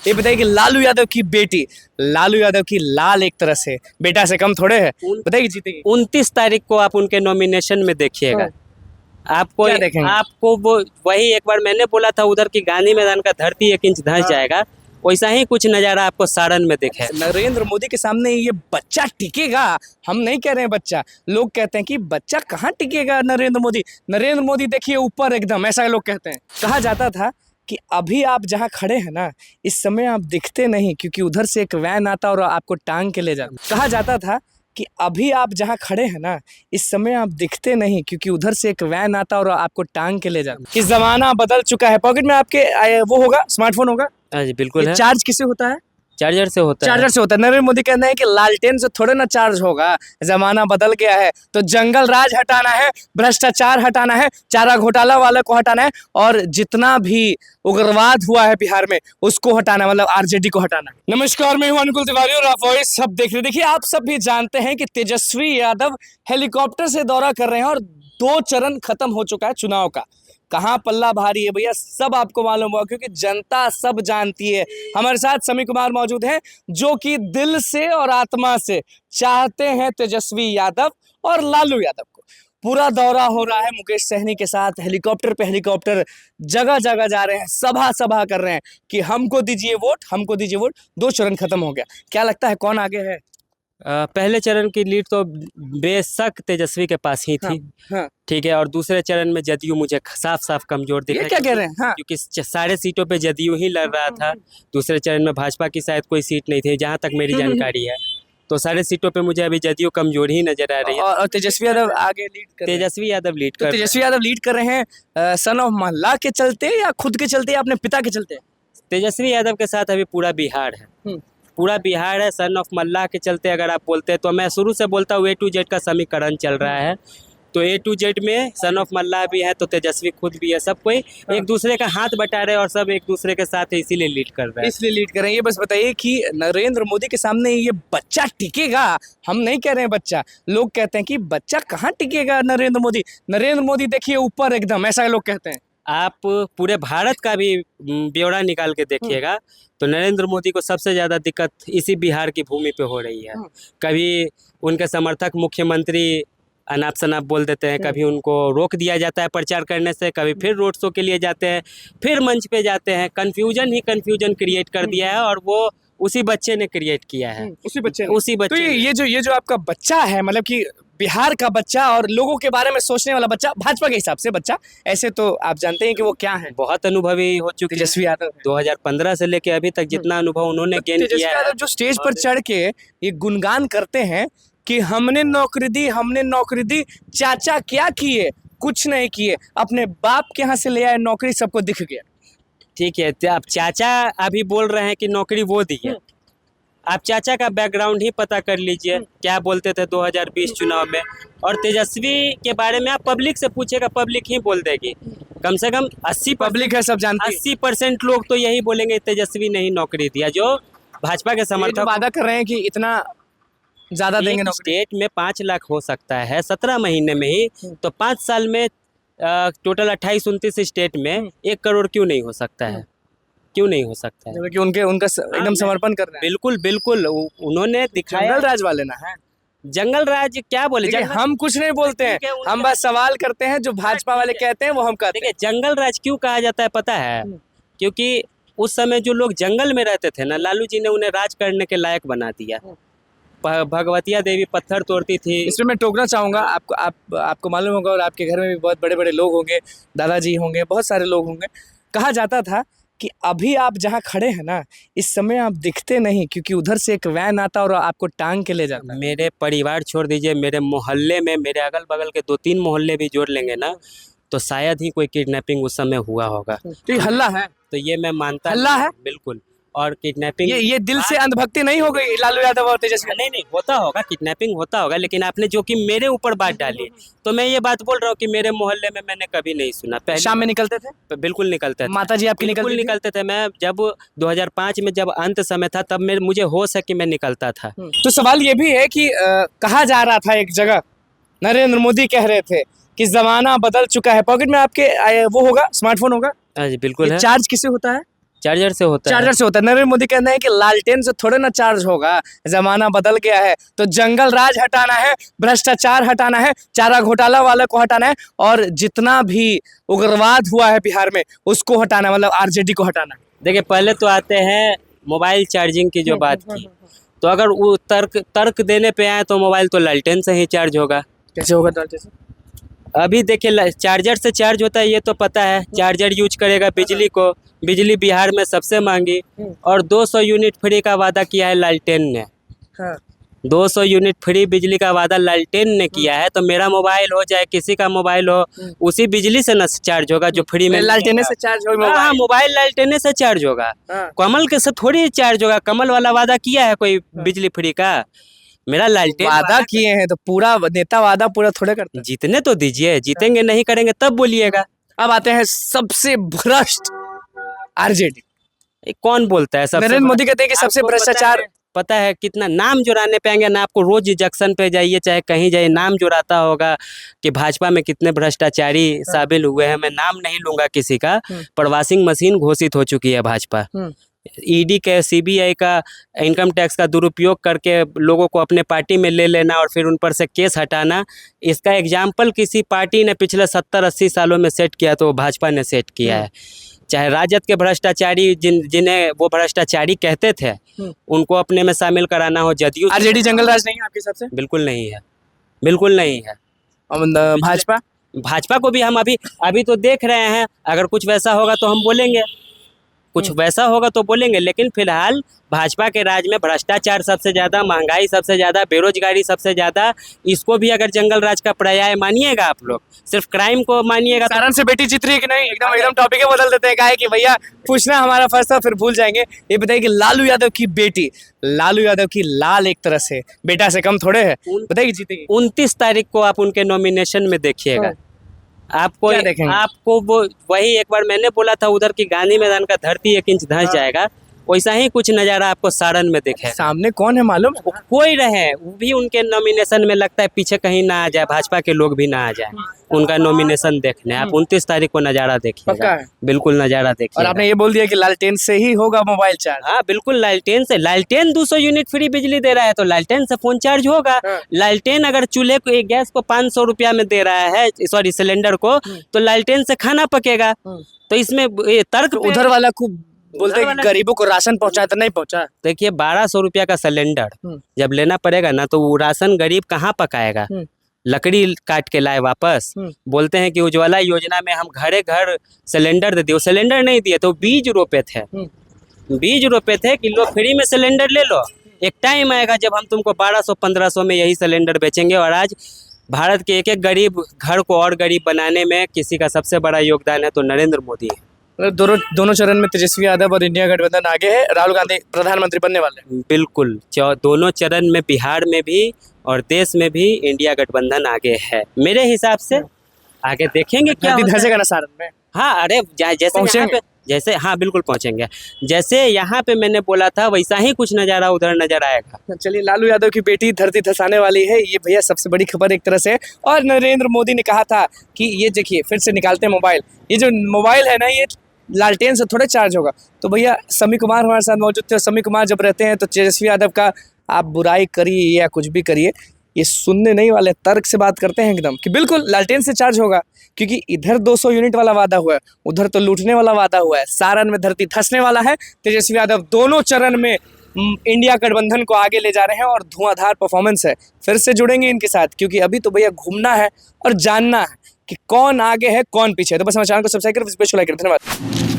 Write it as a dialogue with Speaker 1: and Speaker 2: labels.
Speaker 1: ये बताइए कि लालू यादव की बेटी, लालू यादव की लाल एक तरह से बेटा से कम थोड़े है, बताइए कि जीतेगी।
Speaker 2: 29 तारीख को आप उनके नॉमिनेशन में देखिएगा। आपको
Speaker 1: क्या देखेंगे?
Speaker 2: आपको वो वही एक बार मैंने बोला था उधर की गांधी मैदान का धरती 1 इंच धंस जाएगा, वैसा ही कुछ नज़ारा आपको सारण में दिखे।
Speaker 1: नरेंद्र मोदी के सामने ये बच्चा टिकेगा? हम नहीं कह रहे हैं बच्चा, लोग कहते हैं कि बच्चा कहाँ टिकेगा नरेंद्र मोदी। नरेंद्र मोदी देखिए ऊपर एकदम, ऐसा लोग कहते हैं। कहा जाता था कि अभी आप जहाँ खड़े हैं ना, इस समय आप दिखते नहीं, क्योंकि उधर से एक वैन आता और आपको टांग के ले जाता। कहा जाता था कि अभी आप जहाँ खड़े हैं ना, इस समय आप दिखते नहीं, क्योंकि उधर से एक वैन आता और आपको टांग के ले जाता। कि जमाना बदल चुका है। पॉकेट में आपके वो होगा, स्मार्टफोन होगा।
Speaker 2: हाँ जी बिल्कुल है।
Speaker 1: चार्ज किससे होता है?
Speaker 2: चार्जर से होता है।
Speaker 1: चार्जर से होता है। नरेंद्र मोदी कहना है कि लालटेन से थोड़े ना चार्ज होगा, जमाना बदल गया है। तो जंगल राज हटाना है, भ्रष्टाचार हटाना है, चारा घोटाला वाले को हटाना है, और जितना भी उग्रवाद हुआ है बिहार में उसको हटाना, मतलब आरजेडी को हटाना है। नमस्कार, मैं हूं अनुकुल तिवारी और आप वॉइस सब देख रहे हैं। देखिए, आप सब भी जानते हैं कि तेजस्वी यादव हेलीकॉप्टर से दौरा कर रहे हैं और 2 चरण खत्म हो चुका है चुनाव का। कहाँ पल्ला भारी है भैया, सब आपको मालूम हुआ, क्योंकि जनता सब जानती है। हमारे साथ समी कुमार मौजूद हैं, जो कि दिल से और आत्मा से चाहते हैं तेजस्वी यादव और लालू यादव को। पूरा दौरा हो रहा है मुकेश सहनी के साथ, हेलीकॉप्टर पे हेलीकॉप्टर, जगह जगह जा रहे हैं, सभा सभा कर रहे हैं कि हमको दीजिए वोट, हमको दीजिए वोट। 2 चरण खत्म हो गया, क्या लगता है कौन आगे है?
Speaker 2: पहले चरण की लीड तो बेशक तेजस्वी के पास ही थी।
Speaker 1: हाँ।
Speaker 2: ठीक है, और दूसरे चरण में जदयू मुझे साफ साफ कमजोर दिख
Speaker 1: ये
Speaker 2: रहा है।
Speaker 1: क्या कह रहे हैं? हाँ।
Speaker 2: क्योंकि सारे सीटों पे जदयू ही लड़ रहा था। दूसरे चरण में भाजपा की शायद कोई सीट नहीं थी, जहां तक मेरी जानकारी है। तो सारे सीटों पे मुझे अभी जदयू कमजोर ही नजर आ रही है।
Speaker 1: और तेजस्वी यादव आगे लीड कर रहे हैं।
Speaker 2: तेजस्वी यादव लीड
Speaker 1: तो
Speaker 2: कर
Speaker 1: तेजस्वी यादव लीड कर रहे हैं सन ऑफ मोहल्ला के चलते, या खुद के चलते, या अपने पिता के चलते?
Speaker 2: तेजस्वी यादव के साथ अभी पूरा बिहार है। पूरा बिहार है। सन ऑफ मल्लाह के चलते अगर आप बोलते हैं तो मैं शुरू से बोलता हूँ A to Z का समीकरण चल रहा है। तो A to Z में सन ऑफ मल्लाह भी है, तो तेजस्वी खुद भी है। सब कोई एक दूसरे का हाथ बटा रहे हैं और सब एक दूसरे के साथ है, इसीलिए लीड कर रहे हैं।
Speaker 1: इसलिए लीड कर रहे हैं। ये बस बताइए कि नरेंद्र मोदी के सामने ये बच्चा टिकेगा? हम नहीं कह रहे हैं बच्चा, लोग कहते हैं कि बच्चा कहाँ टिकेगा नरेंद्र मोदी। नरेंद्र मोदी देखिए ऊपर एकदम, ऐसा लोग कहते हैं।
Speaker 2: आप पूरे भारत का भी ब्यौरा निकाल के देखिएगा तो नरेंद्र मोदी को सबसे ज़्यादा दिक्कत इसी बिहार की भूमि पे हो रही है। कभी उनके समर्थक मुख्यमंत्री अनाप शनाप बोल देते हैं, कभी उनको रोक दिया जाता है प्रचार करने से, कभी फिर रोड शो के लिए जाते हैं, फिर मंच पे जाते हैं। कन्फ्यूजन ही कन्फ्यूजन क्रिएट कर दिया है, और वो उसी बच्चे ने क्रिएट किया है। उसी बच्चे
Speaker 1: तो ये जो आपका बच्चा है, मतलब कि बिहार का बच्चा और लोगों के बारे में सोचने वाला बच्चा, भाजपा के हिसाब से बच्चा, ऐसे तो आप जानते हैं कि वो क्या है।
Speaker 2: बहुत अनुभवी हो चुके
Speaker 1: तेजस्वी यादव
Speaker 2: 2015 से लेके अभी तक जितना अनुभव उन्होंने गेन किया है।
Speaker 1: जो स्टेज पर चढ़ के ये गुणगान करते हैं कि हमने नौकरी दी, हमने नौकरी दी, चाचा क्या किए? कुछ नहीं किए, अपने बाप के यहाँ से ले आए नौकरी, सबको दिख गया।
Speaker 2: ठीक है, तो आप चाचा अभी बोल रहे हैं कि नौकरी वो दी है। आप चाचा का बैकग्राउंड ही पता कर लीजिए, क्या बोलते थे 2020 चुनाव में। और तेजस्वी के बारे में आप पब्लिक से पूछेगा, पब्लिक ही बोल देगी। कम से कम 80
Speaker 1: पब्लिक है, सब जानती है।
Speaker 2: 80% लोग तो यही बोलेंगे तेजस्वी ने ही नौकरी दिया। जो भाजपा के समर्थक
Speaker 1: वादा कर रहे हैं कि इतना ज्यादा देंगे नौकरी।
Speaker 2: स्टेट में 5 लाख हो सकता है 17 महीने में ही, तो 5 साल में टोटल 28-29 स्टेट में 1 करोड़ क्यों नहीं हो सकता है? क्यों नहीं हो सकता है?
Speaker 1: क्योंकि उनका एकदम समर्पण कर रहे हैं।
Speaker 2: बिल्कुल बिल्कुल, उन्होंने दिखाया।
Speaker 1: जंगल राज वाले ना है।
Speaker 2: जंगल राज क्या बोले?
Speaker 1: हम कुछ नहीं बोलते हैं, हम बस सवाल करते हैं, जो भाजपा वाले कहते हैं वो हम कहते हैं।
Speaker 2: जंगल राज क्यों कहा जाता है पता है? क्योंकि उस समय जो लोग जंगल में रहते थे ना, लालू जी ने उन्हें राज करने के लायक बना दिया। भगवतिया देवी पत्थर तोड़ती थी।
Speaker 1: इसमें मैं टोकना चाहूँगा, आपको मालूम होगा, और आपके घर में भी बहुत बड़े बड़े लोग होंगे, दादाजी होंगे, बहुत सारे लोग होंगे। कहा जाता था कि अभी आप जहाँ खड़े हैं ना, इस समय आप दिखते नहीं, क्योंकि उधर से एक वैन आता और आपको टांग के ले जाता।
Speaker 2: मेरे परिवार छोड़ दीजिए, मेरे मोहल्ले में, मेरे अगल बगल के 2-3 मोहल्ले भी जोड़ लेंगे ना, तो शायद ही कोई किडनैपिंग उस समय हुआ होगा।
Speaker 1: तो ये हल्ला है,
Speaker 2: तो ये मैं मानता
Speaker 1: हल्ला है
Speaker 2: बिल्कुल। और किडनैपिंग
Speaker 1: ये दिल से अंधभक्ति नहीं हो गई लालू यादव और तेजस्वी?
Speaker 2: नहीं होता होगा, किडनैपिंग होता होगा, लेकिन आपने जो कि मेरे ऊपर बात डाली, तो मैं ये बात बोल रहा हूँ कि मेरे मोहल्ले में मैंने कभी नहीं सुना। पहले
Speaker 1: शाम में निकलते थे?
Speaker 2: बिल्कुल निकलते थे।
Speaker 1: माता जी आपकी
Speaker 2: निकलते थे। मैं जब 2005 में जब अंत समय था, तब मुझे होश है कि मैं निकलता था।
Speaker 1: तो सवाल ये भी है कि कहा जा रहा था एक जगह, नरेंद्र मोदी कह रहे थे कि जमाना बदल चुका है। पॉकेट में आपके वो होगा, स्मार्टफोन होगा।
Speaker 2: हाँ जी बिल्कुल है।
Speaker 1: चार्ज किससे होता है?
Speaker 2: चार्जर से होता है।
Speaker 1: चार्जर से होता है। नरेंद्र मोदी कहते हैं कि लालटेन से थोड़े ना चार्ज होगा, जमाना बदल गया है, तो जंगल राज हटाना है, भ्रष्टाचार हटाना है, चारा घोटाला वाले को हटाना है, और जितना भी उग्रवाद हुआ है बिहार में उसको हटाना है, मतलब आरजेडी को हटाना है।
Speaker 2: देखिए, पहले तो आते हैं मोबाइल चार्जिंग की जो बात की, तो अगर वो तर्क देने पे आए तो मोबाइल तो लालटेन से ही चार्ज होगा।
Speaker 1: कैसे होगा लालटेन से?
Speaker 2: अभी देखिए, चार्जर से चार्ज होता है ये तो पता है। चार्जर यूज करेगा बिजली को, बिजली बिहार में सबसे महंगी, और 200 यूनिट फ्री का वादा किया है लालटेन ने।
Speaker 1: हाँ।
Speaker 2: 200 यूनिट फ्री बिजली का वादा लालटेन ने किया है, तो मेरा मोबाइल हो चाहे किसी का मोबाइल हो, उसी बिजली से न चार्ज होगा जो फ्री में
Speaker 1: लालटेन से चार्ज होगा
Speaker 2: हाँ,
Speaker 1: मोबाइल।
Speaker 2: मोबाइल लालटेन से चार्ज होगा।
Speaker 1: हाँ।
Speaker 2: कमल के से थोड़ी चार्ज होगा। कमल वाला वादा किया है कोई बिजली फ्री का? मेरा लालटेन
Speaker 1: वादा किए हैं तो पूरा नेता वादा पूरा थोड़े करते हैं।
Speaker 2: जीतने तो दीजिए, जीतेंगे नहीं करेंगे तब बोलिएगा।
Speaker 1: अब आते हैं सबसे भ्रष्ट आरजेडी।
Speaker 2: कौन बोलता है सबसे
Speaker 1: नरेंद्र मोदी कहते हैं कि सबसे
Speaker 2: आपको
Speaker 1: भ्रष्टाचार।
Speaker 2: पता है कितना नाम जुड़ाने पे आएंगे ना, आपको रोज जंक्शन पे जाइए चाहे कहीं जाइए, नाम जुड़ाता होगा कि भाजपा में कितने भ्रष्टाचारी शामिल हुए हैं। मैं नाम नहीं लूंगा किसी का, पर वॉशिंग मशीन घोषित हो चुकी है भाजपा। ईडी के, सीबीआई का, इनकम टैक्स का दुरुपयोग करके लोगों को अपने पार्टी में ले लेना और फिर उन पर से केस हटाना, इसका एग्जाम्पल किसी पार्टी ने पिछले 70-80 सालों में सेट किया तो भाजपा ने सेट किया है। चाहे राजद के भ्रष्टाचारी जिन्हें वो भ्रष्टाचारी कहते थे, उनको अपने में शामिल कराना हो, जदयू
Speaker 1: आरजेडी जंगल राज नहीं है आपके हिसाब से?
Speaker 2: बिल्कुल नहीं है, बिल्कुल नहीं है।
Speaker 1: और भाजपा
Speaker 2: को भी हम अभी तो देख रहे हैं, अगर कुछ वैसा होगा तो हम बोलेंगे, कुछ वैसा होगा तो बोलेंगे, लेकिन फिलहाल भाजपा के राज में भ्रष्टाचार सबसे ज़्यादा, महंगाई सबसे ज़्यादा, बेरोजगारी सबसे ज़्यादा। इसको भी अगर जंगल राज का पर्याय मानिएगा आप लोग, सिर्फ क्राइम को मानिएगा
Speaker 1: सारण से बेटी जीत रही है कि नहीं? एकदम टॉपिक ही बदल देते हैं। कहा है कि भैया पूछना हमारा फर्ज था, फिर भूल जाएंगे। ये बताइए कि लालू यादव की बेटी, लालू यादव की लाल एक तरह से बेटा से कम थोड़े है, बताइए जीतेगी।
Speaker 2: 29 तारीख को आप उनके नॉमिनेशन में देखिएगा, आपको वो वही एक बार मैंने बोला था उधर की गांधी मैदान का धरती 1 इंच धंस जाएगा, वैसा ही कुछ नज़ारा आपको सारण में दिखे।
Speaker 1: सामने कौन है मालूम?
Speaker 2: कोई रहे, वो भी उनके नॉमिनेशन में लगता है पीछे कहीं ना आ जाए, भाजपा के लोग भी ना आ जाए उनका नॉमिनेशन देखने। आप 29 तारीख को नज़ारा देखिएगा, बिल्कुल नज़ारा देखिए।
Speaker 1: और आपने ये बोल दिया कि लालटेन से ही होगा मोबाइल चार्ज?
Speaker 2: हाँ बिल्कुल, लालटेन से। लालटेन 200 यूनिट फ्री बिजली दे रहा है तो लालटेन से फोन चार्ज होगा। लालटेन अगर चूल्हे को, गैस को 500 रुपया में दे रहा है, सॉरी सिलेंडर को, तो लालटेन से खाना पकेगा। तो इसमें तर्क
Speaker 1: उधर वाला को बोलते हैं कि गरीबों को राशन पहुंचा तो नहीं पहुंचा।
Speaker 2: देखिए 1200 रुपया का सिलेंडर जब लेना पड़ेगा ना, तो वो राशन गरीब कहाँ पकाएगा? लकड़ी काट के लाए वापस। बोलते हैं कि उज्ज्वला योजना में हम घरे घर सिलेंडर दे दिए, सिलेंडर नहीं दिए तो बीज रोपे थे, बीज रोपे थे कि लो फ्री में सिलेंडर ले लो। एक टाइम आएगा जब हम तुमको 1200-1500 में यही सिलेंडर बेचेंगे। और आज भारत के एक एक गरीब घर को और गरीब बनाने में किसी का सबसे बड़ा योगदान है तो नरेंद्र मोदी है।
Speaker 1: दोनों चरण में तेजस्वी यादव और इंडिया गठबंधन आगे है, राहुल गांधी प्रधानमंत्री बनने वाले हैं।
Speaker 2: बिल्कुल, दोनों चरण में बिहार में भी और देश में भी इंडिया गठबंधन आगे है मेरे हिसाब से। आगे देखेंगे क्या
Speaker 1: धंसेगा ना सारण में।
Speaker 2: हाँ, अरे जैसे हाँ बिल्कुल पहुंचेंगे। जैसे यहाँ पे मैंने बोला था वैसा ही कुछ नज़ारा उधर नजर आएगा।
Speaker 1: चलिए, लालू यादव की बेटी धरती धसाने वाली है, ये भैया सबसे बड़ी खबर एक तरह से। और नरेंद्र मोदी ने कहा था कि ये देखिए फिर से निकालते हैं मोबाइल, ये जो मोबाइल है ना ये लालटेन से थोड़े चार्ज होगा। तो भैया समी कुमार हमारे साथ मौजूद थे। समी कुमार जब रहते हैं तो तेजस्वी यादव का आप बुराई करिए या कुछ भी करिए, ये सुनने नहीं वाले, तर्क से बात करते हैं एकदम कि बिल्कुल लालटेन से चार्ज होगा, क्योंकि इधर 200 यूनिट वाला वादा हुआ है, उधर तो लूटने वाला वादा हुआ है। सारण में धरती धंसने वाला है। तेजस्वी यादव दोनों चरण में इंडिया गठबंधन को आगे ले जा रहे हैं और धुआंधार परफॉर्मेंस है। फिर से जुड़ेंगे इनके साथ, क्योंकि अभी तो भैया घूमना है और जानना है कि कौन आगे है कौन पीछे है। तो बस हमारे चैनल को सब्सक्राइब करें, धन्यवाद।